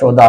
14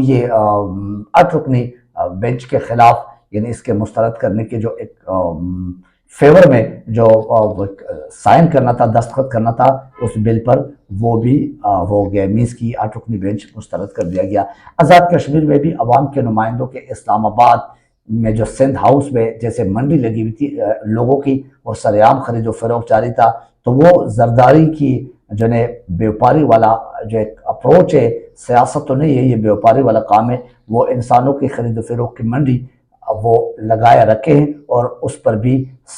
یہ 8 رکنی بینچ کے خلاف یعنی اس کے مسترد کرنے کے جو ایک فیور میں جو سائن کرنا تھا، دستخط کرنا تھا اس بل پر، وہ بھی ہو گیا، مینس کی 8 رکنی بینچ مسترد کر دیا گیا۔ آزاد کشمیر میں بھی عوام کے نمائندوں کے اسلام آباد میں جو سندھ ہاؤس میں جیسے منڈی لگی ہوئی تھی لوگوں کی اور سریعام خرید و فروخت جاری تھا، تو وہ زرداری کی جو ہے بیوپاری والا جو ایک اپروچ ہے، سیاست تو نہیں ہے، یہ بیوپاری والا کام ہے، وہ انسانوں کی خرید و فروخت کی منڈی وہ لگائے رکھے ہیں اور اس پر بھی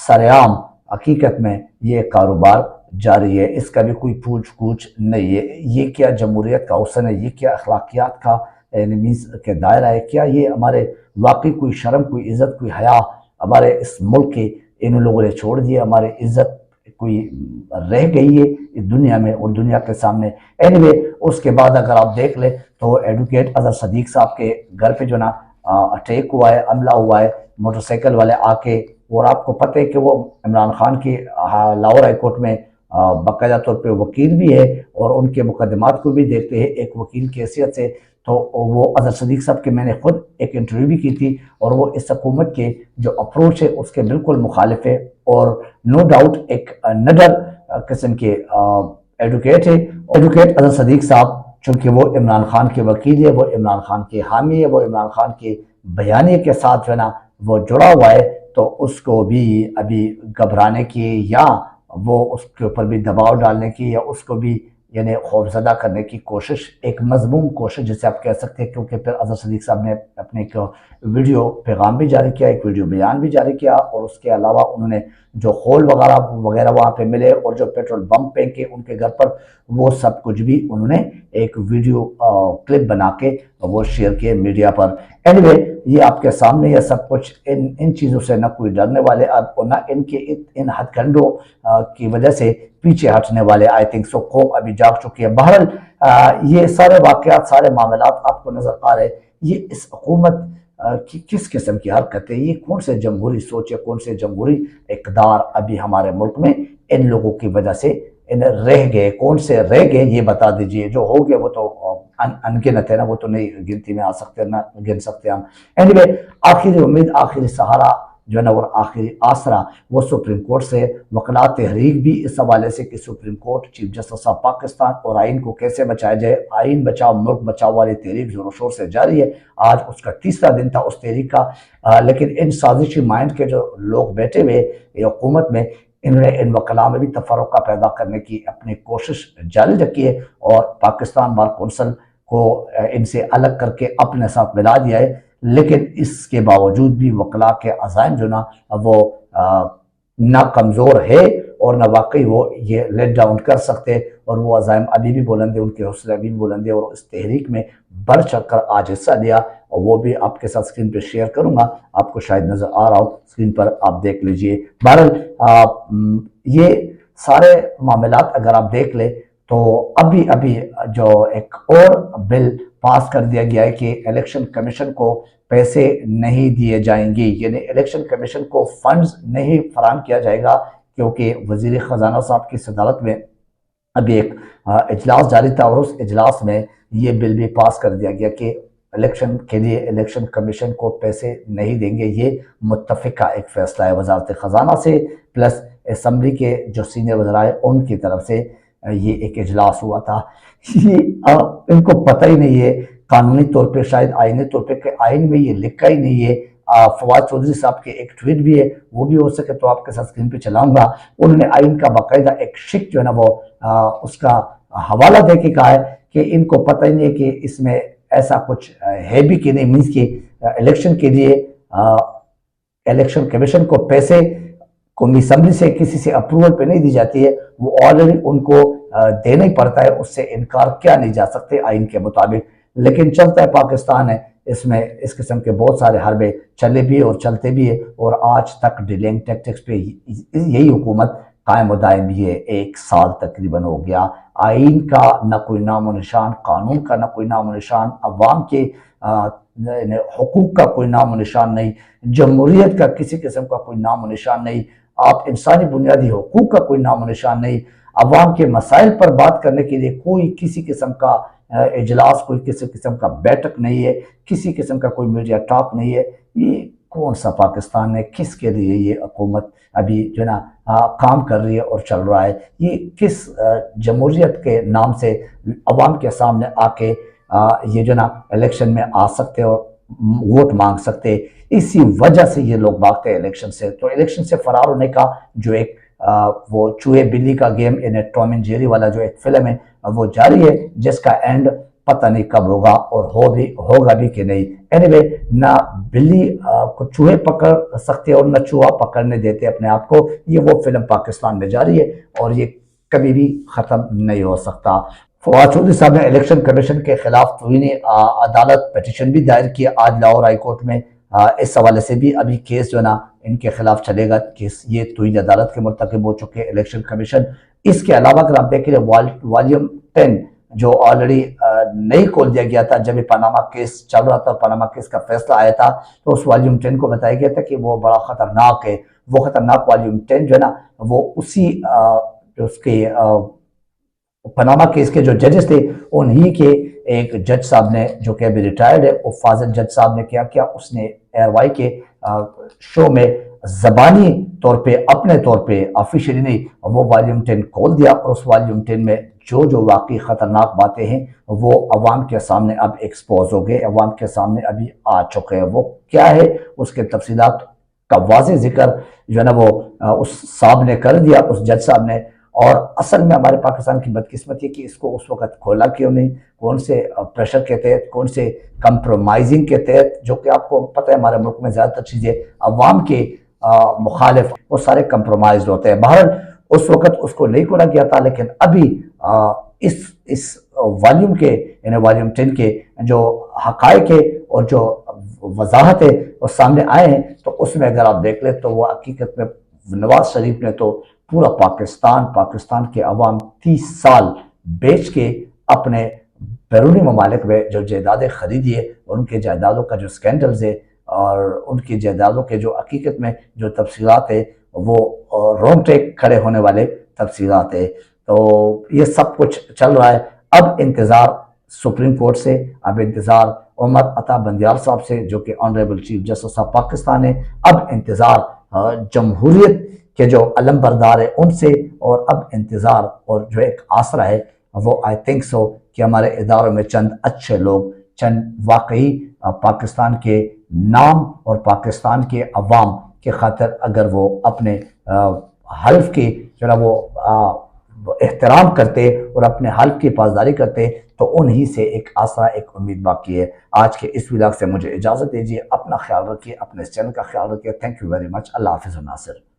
سریعام حقیقت میں یہ کاروبار جاری ہے، اس کا بھی کوئی پوچھ گچھ نہیں ہے۔ یہ کیا جمہوریت کا حسن ہے، یہ کیا اخلاقیات کا مینس کے دائرہ ہے، کیا یہ ہمارے واقعی کوئی شرم، کوئی عزت، کوئی حیا ہمارے اس ملک کے ان لوگوں نے چھوڑ دیا؟ ہماری عزت کوئی رہ گئی ہے اس دنیا میں اور دنیا کے سامنے؟ اینی وے اس کے بعد اگر آپ دیکھ لیں تو ایڈوکیٹ اظہر صدیق صاحب کے گھر پہ جو نا اٹیک ہوا ہے، حملہ ہوا ہے، موٹر سائیکل والے آ کے، اور آپ کو پتہ ہے کہ وہ عمران خان کی لاہور ہائی کورٹ میں باقاعدہ طور پہ وکیل بھی ہے اور ان کے مقدمات کو بھی دیکھتے ہیں ایک وکیل کی حیثیت سے۔ تو وہ اظہر صدیق صاحب کے میں نے خود ایک انٹرویو بھی کی تھی اور وہ اس حکومت کے جو اپروچ ہے اس کے بالکل مخالف ہے، اور نو ڈاؤٹ ایک نڈر قسم کے ایڈوکیٹ ہے۔ ایڈوکیٹ اظہر صدیق صاحب چونکہ وہ عمران خان کے وکیل ہے، وہ عمران خان کے حامی ہے، وہ عمران خان کے بیانیے کے ساتھ جو ہے نا وہ جڑا ہوا ہے، تو اس کو بھی ابھی گھبرانے کی یا وہ اس کے اوپر بھی دباؤ ڈالنے کی یا اس کو بھی یعنی خوفزدہ کرنے کی کوشش، ایک مذموم کوشش جسے آپ کہہ سکتے ہیں، کیونکہ پھر اظہر صدیق صاحب نے اپنے ایک ویڈیو پیغام بھی جاری کیا، ایک ویڈیو بیان بھی جاری کیا، اور اس کے علاوہ انہوں نے جو خول وغیرہ وہاں پہ ملے اور جو پیٹرول بم پھینکے ان کے گھر پر، وہ سب کچھ بھی انہوں نے ایک ویڈیو کلپ بنا کے وہ شیئر کیے میڈیا پر۔ اینی وے یہ آپ کے سامنے یہ سب کچھ، ان چیزوں سے نہ کوئی ڈرنے والے اور نہ ان کے ان ہتھ کنڈوں کی وجہ سے پیچھے ہٹنے والے۔ آئی تھنک سو قوم ابھی جاگ چکی ہے۔ بہرحال یہ سارے واقعات، سارے معاملات آپ کو نظر آ رہے، یہ اس حکومت کی کس قسم کی حرکت ہے، یہ کون سے جمہوری سوچ ہے، کون سے جمہوری اقدار ابھی ہمارے ملک میں ان لوگوں کی وجہ سے رہ گئے، کون سے رہ گئے یہ بتا دیجئے۔ جو ہو گئے وہ تو انگنت ہے نا، وہ تو نہیں گنتی میں آ سکتے، نہ گن سکتے ہم۔ اینی وے آخری امید، آخری سہارا جو ہے نا اور آخری آسرا وہ سپریم کورٹ سے وکلاء تحریک بھی اس حوالے سے کہ supreme court, chief justice of Pakistan اور آئین کو کیسے بچایا جائے۔ آئین بچاؤ ملک بچاؤ والی تحریک زور و شور سے جاری ہے، آج اس کا 30واں دن تھا اس تحریک کا، لیکن ان سازشی مائنڈ کے جو لوگ بیٹھے ہوئے حکومت میں، انہوں نے ان وکلاء میں بھی تفرقہ پیدا کرنے کی اپنی کوشش جاری رکھی ہے اور پاکستان بار کونسل کو ان سے الگ کر کے اپنے ساتھ ملا دیا ہے، لیکن اس کے باوجود بھی وکلاء کے عزائم جو نا وہ نہ کمزور ہے اور نہ واقعی وہ یہ لیٹ ڈاؤن کر سکتے، اور وہ عزائم ابھی بھی بلند ہیں، ان کے حوصلے ابھی بھی بلند ہیں، اور اس تحریک میں بڑھ چڑھ کر آج حصہ لیا، اور وہ بھی آپ کے ساتھ اسکرین پہ شیئر کروں گا، آپ کو شاید نظر آ رہا ہو اسکرین پر، آپ دیکھ لیجئے۔ بہرحال یہ سارے معاملات اگر آپ دیکھ لیں تو ابھی جو ایک اور بل پاس کر دیا گیا ہے کہ الیکشن کمیشن کو پیسے نہیں دیے جائیں گے، یعنی الیکشن کمیشن کو فنڈز نہیں فراہم کیا جائے گا، کیونکہ وزیر خزانہ صاحب کی صدارت میں ابھی ایک اجلاس جاری تھا اور اس اجلاس میں یہ بل بھی پاس کر دیا گیا کہ الیکشن کے لیے الیکشن کمیشن کو پیسے نہیں دیں گے۔ یہ متفقہ ایک فیصلہ ہے وزارت خزانہ سے پلس اسمبلی کے جو سینئر وزراء ان کی طرف سے، یہ ایک اجلاس ہوا تھا۔ ان کو پتہ ہی نہیں ہے قانونی طور پہ، شاید آئینی طور پہ، کہ آئین میں یہ لکھا ہی نہیں ہے۔ فواد چودھری صاحب کے ایک ٹویٹ بھی ہے، وہ بھی ہو سکے تو آپ کے ساتھ اسکرین پہ چلاؤں گا۔ انہوں نے آئین کا باقاعدہ ایک شک جو ہے نا وہ اس کا حوالہ دے کے کہا ہے کہ ان کو پتہ ہی نہیں ہے کہ اس میں ایسا کچھ ہے بھی کہ نہیں، مینس کہ الیکشن کے لیے الیکشن کمیشن کو پیسے قومی اسمبلی سے کسی سے اپروول پہ نہیں دی جاتی ہے، وہ آلریڈی ان کو دینا ہی پڑتا ہے، اس سے انکار کیا نہیں جا سکتے آئین کے مطابق۔ لیکن چلتا ہے پاکستان ہے، اس میں اس قسم کے بہت سارے حربے چلے بھی اور چلتے بھی ہیں، اور آج تک ڈیلنگ ٹیکٹکس پہ یہی حکومت قائم و دائم بھی ہے۔ 1 سال تقریباً ہو گیا، آئین کا نہ کوئی نام و نشان، قانون کا نہ کوئی نام و نشان، عوام کے حقوق کا کوئی نام و نشان نہیں، جمہوریت کا کسی قسم کا کوئی نام و نشان نہیں، آپ انسانی بنیادی حقوق کا کوئی نام و نشان نہیں، عوام کے مسائل پر بات کرنے کے لیے کوئی کسی قسم کا اجلاس کوئی کسی قسم کا بیٹھک نہیں ہے، کسی قسم کا کوئی میڈیا ٹاک نہیں ہے۔ یہ کون سا پاکستان ہے؟ کس کے لیے یہ حکومت ابھی جو ہے نا کام کر رہی ہے اور چل رہا ہے؟ یہ کس جمہوریت کے نام سے عوام کے سامنے آ کے یہ جو ہے نا الیکشن میں آ سکتے اور ووٹ مانگ سکتے؟ اسی وجہ سے یہ لوگ بھاگتے ہیں الیکشن سے۔ تو الیکشن سے فرار ہونے کا جو ایک وہ چوہے بلی کا گیم، یعنی ٹام اینڈ جیری والا جو ایک فلم ہے، وہ جاری ہے، جس کا اینڈ پتہ نہیں کب ہوگا اور ہوگا بھی کہ نہیں۔ اینی وے، نہ بلی کو چوہے پکڑ سکتے اور نہ چوہا پکڑنے دیتے اپنے آپ کو۔ یہ وہ فلم پاکستان میں جاری ہے اور یہ کبھی بھی ختم نہیں ہو سکتا۔ فواد چودھری صاحب نے الیکشن کمیشن کے خلاف توہین عدالت پیٹیشن بھی دائر کیا آج لاہور ہائی کورٹ میں۔ اس حوالے سے بھی ابھی کیس جو ہے نا ان کے خلاف چلے گا کہ یہ توہین عدالت کے مرتکب ہو چکے الیکشن کمیشن۔ اس کے علاوہ اگر آپ دیکھیں والیوم 10 جو آلریڈی نہیں کھول دیا گیا تھا جب یہ پاناما کیس چل رہا تھا، پاناما کیس کا فیصلہ آیا تھا، تو اس والیوم 10 کو بتایا گیا تھا کہ وہ بڑا خطرناک ہے۔ وہ خطرناک والیوم 10 جو ہے نا وہ اسی اس کے پاناما کیس کے جو ججز تھے انہی کے ایک جج صاحب نے جو کہ ابھی ریٹائرڈ ہے، وہ فاضل جج صاحب نے کیا اس نے ایئر وائی کے شو میں زبانی طور پہ اپنے طور پہ آفیشیلی نہیں وہ والیوم 10 کھول دیا، اور اس والیوم 10 میں جو واقعی خطرناک باتیں ہیں وہ عوام کے سامنے اب ایکسپوز ہو گئے، عوام کے سامنے ابھی آ چکے ہیں۔ وہ کیا ہے اس کے تفصیلات کا واضح ذکر جو ہے نا وہ اس صاحب نے کر دیا، اس جج صاحب نے۔ اور اصل میں ہمارے پاکستان کی بدقسمتی ہے کہ اس کو اس وقت کھولا کیوں نہیں، کون سے پریشر کے تحت، کون سے کمپرومائزنگ کے تحت، جو کہ آپ کو پتہ ہے ہمارے ملک میں زیادہ تر چیزیں عوام کے مخالف وہ سارے کمپرومائزڈ ہوتے ہیں۔ بہرحال اس وقت اس کو نہیں کھولا گیا تھا، لیکن ابھی اس والیوم کے یعنی والیوم 10 کے جو حقائق ہے اور جو وضاحت ہے وہ سامنے آئے ہیں، تو اس میں اگر آپ دیکھ لیں تو وہ حقیقت میں نواز شریف نے تو پورا پاکستان کے عوام 30 سال بیچ کے اپنے بیرونی ممالک میں جو جائیدادیں خریدی ہے، ان کے جائیدادوں کا جو سکینڈلز ہے اور ان کی جائیدادوں کے جو حقیقت میں جو تفصیلات ہے وہ رونگٹے کھڑے ہونے والے تفصیلات ہے۔ تو یہ سب کچھ چل رہا ہے۔ اب انتظار سپریم کورٹ سے، اب انتظار عمر عطا بندیال صاحب سے جو کہ honourable chief justice of Pakistan ہے، اب انتظار جمہوریت کے جو علم بردار ہے ان سے، اور اب انتظار اور جو ایک آسرا ہے وہ آئی تھنک سو کہ ہمارے اداروں میں چند اچھے لوگ، چند واقعی پاکستان کے نام اور پاکستان کے عوام کے خاطر اگر وہ اپنے حلف کی جو ہے وہ احترام کرتے اور اپنے حلف کی پاسداری کرتے، تو انہی سے ایک آسرا، ایک امید باقی ہے۔ آج کے اس ولاگ سے مجھے اجازت دیجیے، اپنا خیال رکھیے، اپنے اس چینل کا خیال رکھیے۔ Thank you very much. اللہ حافظ ناصر۔